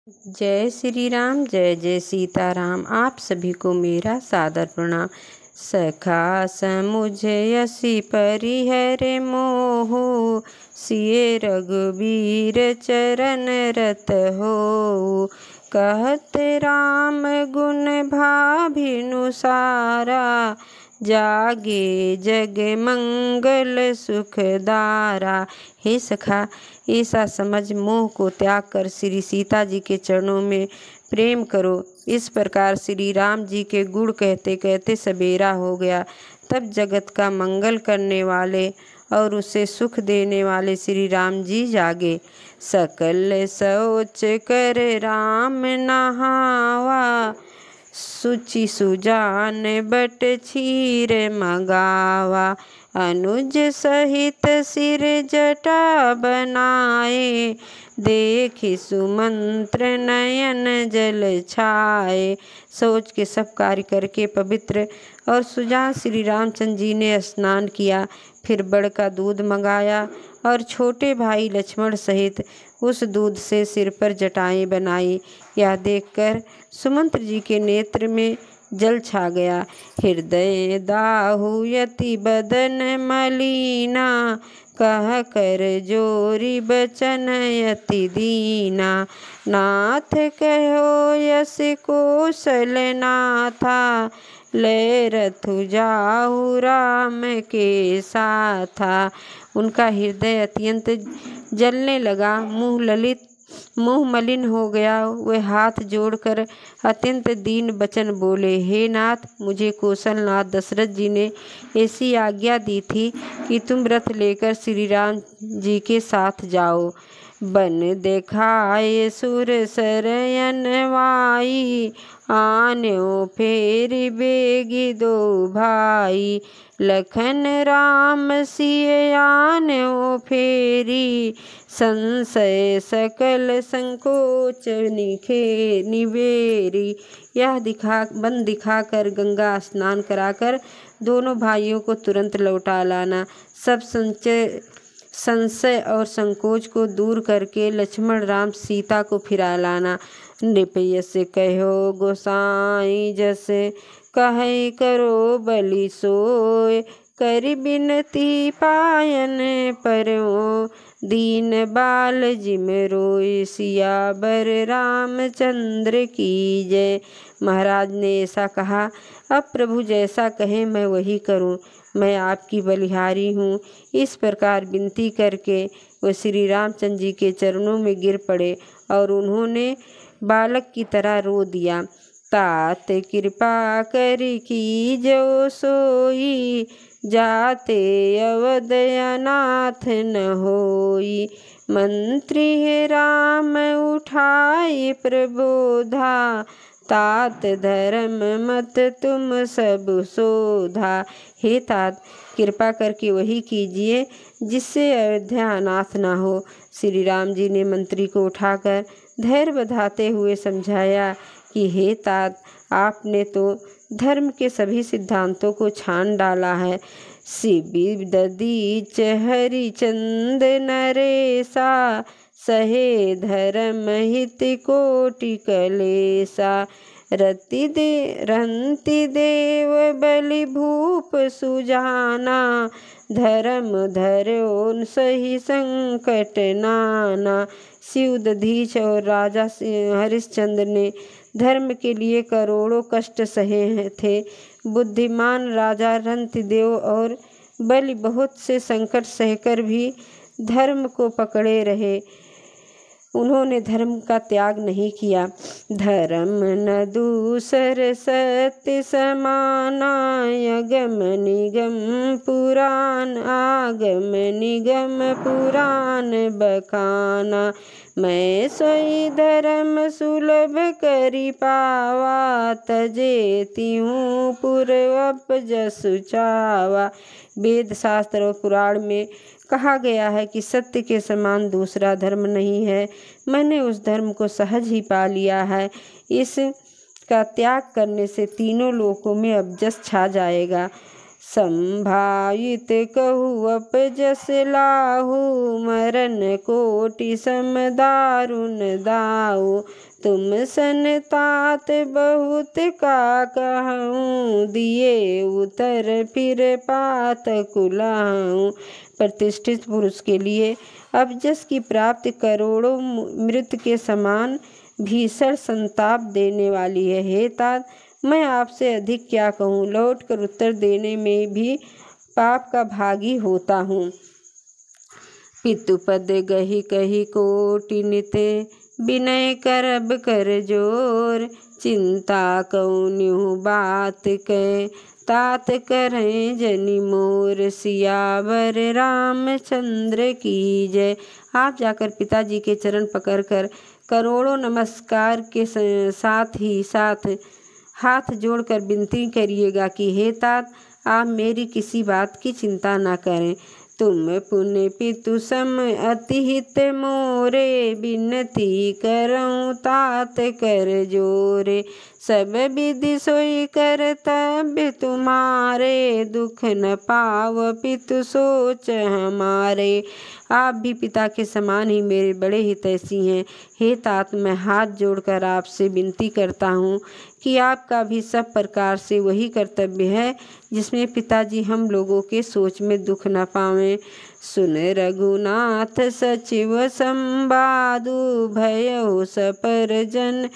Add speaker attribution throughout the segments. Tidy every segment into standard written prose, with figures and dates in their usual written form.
Speaker 1: जय श्री राम, जय जय सीताराम। आप सभी को मेरा सादर प्रणाम। सखा समुझ यसी परिहर मोहु, सिय रघुबीर चरण रत हो। कहत राम गुण भाभिनु सारा, जागे जग मंगल सुखदारा। हे सखा, ऐसा समझ मोह को त्याग कर श्री सीता जी के चरणों में प्रेम करो। इस प्रकार श्री राम जी के गुण कहते कहते सबेरा हो गया। तब जगत का मंगल करने वाले और उसे सुख देने वाले श्री राम जी जागे। सकल सोच कर राम नहावा, सुचि सुजान बट क्षीर मगावा। अनुज सहित सिर जटा बनाए, देखि सुमंत्र नयन जल छाए। सोच के सब कार्य करके पवित्र और सुजान श्री रामचंद्र जी ने स्नान किया। फिर बड़ का दूध मंगाया और छोटे भाई लक्ष्मण सहित उस दूध से सिर पर जटाएं बनाई। यह देखकर सुमंत्र जी के नेत्र में जल छा गया। हृदय दाहु यति बदन मलीना, कह कर जोरी बचन यति दीना। नाथ कहो यस कौशल नाथा, ले रथु जाहु राम के साथा। उनका हृदय अत्यंत जलने लगा, मुँह मलिन हो गया। वे हाथ जोड़कर अत्यंत दीन वचन बोले, हे नाथ, मुझे कौशल नाथ दशरथ जी ने ऐसी आज्ञा दी थी कि तुम रथ लेकर श्री राम जी के साथ जाओ। बन देखाए सुर सरयन वाई, आन्यो फेर बेगी दो भाई। लखन राम सिय आन्यो फेरी, संशय सकल संकोच निबेरी। यह बन दिखाकर गंगा स्नान कराकर दोनों भाइयों को तुरंत लौटा लाना। सब संशय और संकोच को दूर करके लक्ष्मण राम सीता को फिरा लाना। नृपय से कहो गोसाई जैसे, कहे करो बलि सोय। कर बिनती पायन परओ, दीन बाल जिम रोय। सियावर रामचंद्र की जय। महाराज ने ऐसा कहा, अब प्रभु जैसा कहें मैं वही करूं। मैं आपकी बलिहारी हूँ। इस प्रकार विनती करके वो श्री रामचंद्र जी के चरणों में गिर पड़े और उन्होंने बालक की तरह रो दिया। तात कृपा कर की जो सोई, जाते अवध अनाथ न होई। मंत्री है राम उठाए प्रबोधा, तात धर्म मत तुम सब शोधा। हे तात, कृपा करके वही कीजिए जिससे अयोध्या अनाथ ना हो। श्री राम जी ने मंत्री को उठाकर धैर्य बधाते हुए समझाया कि हे तात, आपने तो धर्म के सभी सिद्धांतों को छान डाला है। शिबि ददीच हरिचंद नरेसा, सहे धर्म हित कोटि कलेसा। रंति देव बलि भूप सुजाना, धर्म धर्यो सही संकट नाना। शिव दधीच और राजा हरिश्चंद्र ने धर्म के लिए करोड़ों कष्ट सहे थे। बुद्धिमान राजा रंतिदेव और बलि बहुत से संकट सहकर भी धर्म को पकड़े रहे। उन्होंने धर्म का त्याग नहीं किया। धर्म न दूसर सत्य समाना, अगम निगम पुराण आगम निगम पुराण बखाना। मैं सोई धर्म सुलभ करि पावा, तजे तिहूँ पूर्व जसु चावा। वेद शास्त्र और पुराण में कहा गया है कि सत्य के समान दूसरा धर्म नहीं है। मैंने उस धर्म को सहज ही पा लिया है। इस का त्याग करने से तीनों लोकों में अबजस छा जाएगा। संभावित कहु अपजस लाहु, मरण कोटि सम दारुण दाऊ। तुम सन तात बहुत का कहूँ, दिए उतर फिर पात कुलाऊँ। प्रतिष्ठित पुरुष के लिए अपजस की प्राप्ति करोड़ों मृत के समान भीषण संताप देने वाली है। हे तात, मैं आपसे अधिक क्या कहूँ, लौट कर उत्तर देने में भी पाप का भागी होता हूँ। पितुपद गही कही कोटि नित, विनय करब कर जोर। चिंता कौन्यु बात कह, तात करें जनि मोर। सियावर रामचंद्र की जय। आप जाकर पिताजी के चरण पकड़कर करोड़ों नमस्कार के साथ हाथ जोड़कर विनती करिएगा कि हे तात, आप मेरी किसी बात की चिंता न करें। तुम पुण्य पितु सम अति हित मोरे, विनती करऊँ तात कर जोरे। सब विधि सोई कर्तव्य तुम्हारे, दुख न पाव पितु सोच हमारे। आप भी पिता के समान ही मेरे बड़े हितैषी हैं। हे तात, मैं हाथ जोड़कर आपसे विनती करता हूँ कि आपका भी सब प्रकार से वही कर्तव्य है जिसमें पिताजी हम लोगों के सोच में दुख न पावें। सुन रघुनाथ सचिव संवादु, भयउ सपर जन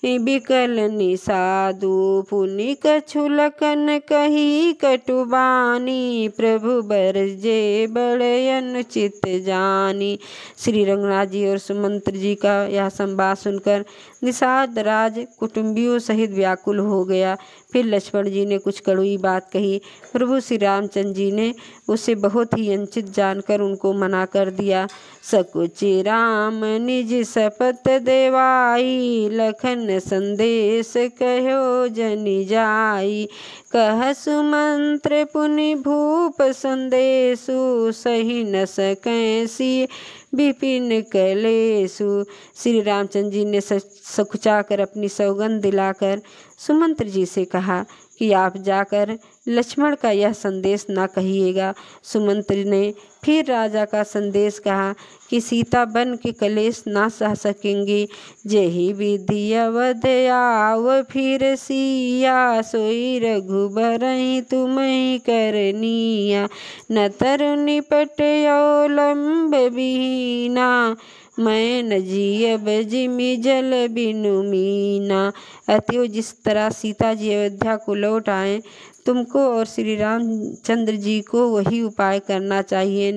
Speaker 1: बिकल निषादु। पुनि कछु लखन कही कटुबानी, प्रभु बरजे बड़े अनुचित जानी। श्री रघुनाथ जी और सुमंत्र जी का यह संवाद सुनकर निषाद राज कुटुंबियों सहित व्याकुल हो गया। फिर लक्ष्मण जी ने कुछ कड़वी बात कही। प्रभु श्री रामचंद्र जी ने उसे बहुत ही अनुचित जानकर उनको मना कर दिया। सकुचि राम निज शपथ देवाई, लखन संदेश कहो जनि जाई। कह सुमंत्र पुनि भूप संदेशु, सही न सकें सिय विपिन कलेसु। श्री रामचंद्र जी ने सकुचाकर अपनी सौगंध दिलाकर सुमंत्र जी से कहा कि आप जाकर लक्ष्मण का यह संदेश ना कहिएगा। सुमंत्र ने फिर राजा का संदेश कहा कि सीता बन के कलेश ना सह सकेंगी। जेहि विधि अवध आव फिर सिया, सोई रघुबरहि तुम्हि करनिया। न तरु निपट अवलंब बिहीना, मैं न जियब जिमि जल बिनु मीना। अतएव जिस तरह सीता जी अयोध्या को लौट आए, तुमको और श्री रामचंद्र जी को वही उपाय करना चाहिए,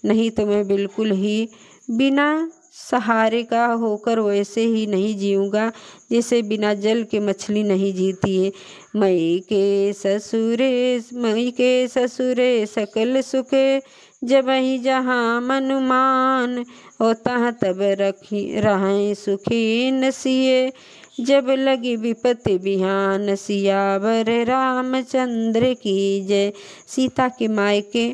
Speaker 1: नहीं तो मैं बिल्कुल ही बिना सहारे का होकर वैसे ही नहीं जीऊँगा जैसे बिना जल के मछली नहीं जीती है। मई के ससुरे सकल सुखे, जब ही जहाँ मनुमान। और तहाँ तब रहें सुखी नसिए, जब लगी विपत्ति बिहान। सियावर रामचंद्र की जय। सीता के मायके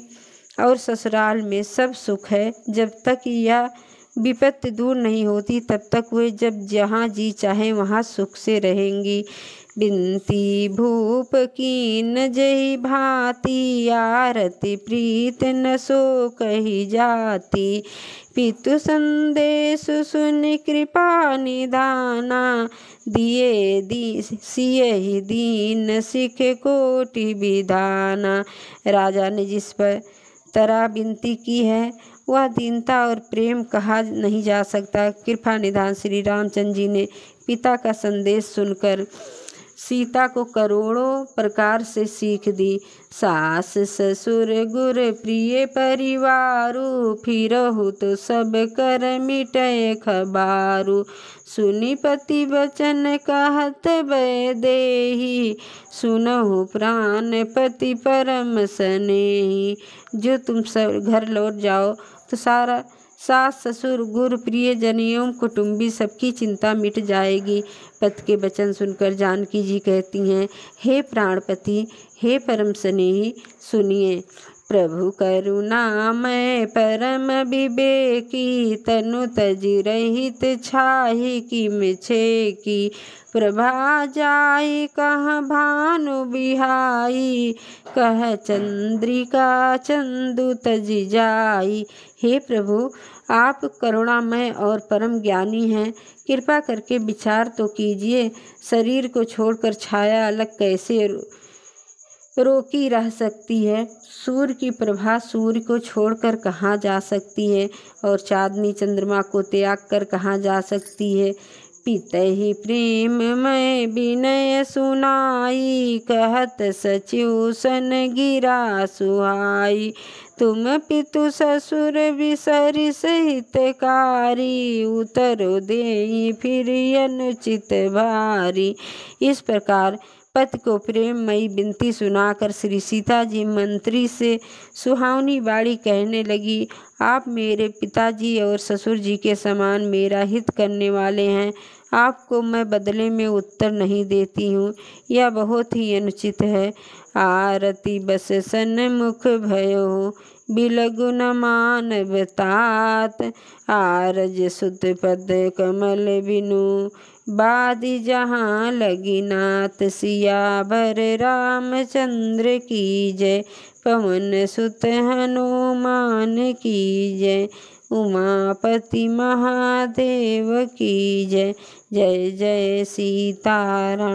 Speaker 1: और ससुराल में सब सुख है। जब तक यह विपत्ति दूर नहीं होती तब तक वे जब जहाँ जी चाहे वहाँ सुख से रहेंगी। बिनती भूप कीन जही भांति, आरती प्रीत न सो कही जाती। पितु संदेश सुन कृपा निधाना, दिए सियहि दीन सिख कोटि विधाना। राजा ने जिस पर तरह विनती की है वह दीनता और प्रेम कहा नहीं जा सकता। कृपा निधान श्री रामचंद्र जी ने पिता का संदेश सुनकर सीता को करोड़ों प्रकार से सीख दी। सास ससुर गुर प्रिय परिवारु, फिरहु तो सब कर मिटय खबारू। सुनि पति वचन कहत वैदेही, सुनहु प्राण पति परम स्नेही। जो तुम सब घर लौट जाओ तो सारा सास ससुर गुरु प्रिय जनियों कुटुंबी सबकी चिंता मिट जाएगी। पति के वचन सुनकर जानकी जी कहती हैं, हे प्राणपति, हे परम स्नेही, सुनिए। प्रभु करुणामय परम विवेकी, तनु तज रहित छाहि किम छेकी। प्रभा जाई कह भानु बिहाई, कह चंद्रिका चंदु तज जाई। हे प्रभु, आप करुणामय और परम ज्ञानी हैं, कृपा करके विचार तो कीजिए। शरीर को छोड़कर छाया अलग कैसे रोकी रह सकती है? सूर्य की प्रभा सूर्य को छोड़कर कहाँ जा सकती है, और चाँदनी चंद्रमा को त्याग कर कहाँ जा सकती है? पितहि प्रेम मैं विनय सुनाई, कहत सचिव सन गिरा सुहाई। तुम पितु ससुर बिसरि सहितकारी, उतरो देई फिर अनुचित भारी। इस प्रकार पति को प्रेममयी विनती सुनाकर श्री सीता जी मंत्री से सुहावनी बाणी कहने लगी। आप मेरे पिताजी और ससुर जी के समान मेरा हित करने वाले हैं, आपको मैं बदले में उत्तर नहीं देती हूँ, यह बहुत ही अनुचित है। आरती बस सन्मुख भयो, बिलगु न मानव तात। आरज सुत पद कमल बिनु, बादी जहाँ लगी नाथ। सियावर रामचंद्र की जय, पवन सुत हनुमान की जय। उमापति महादेव की जय। जय जय सीताराम।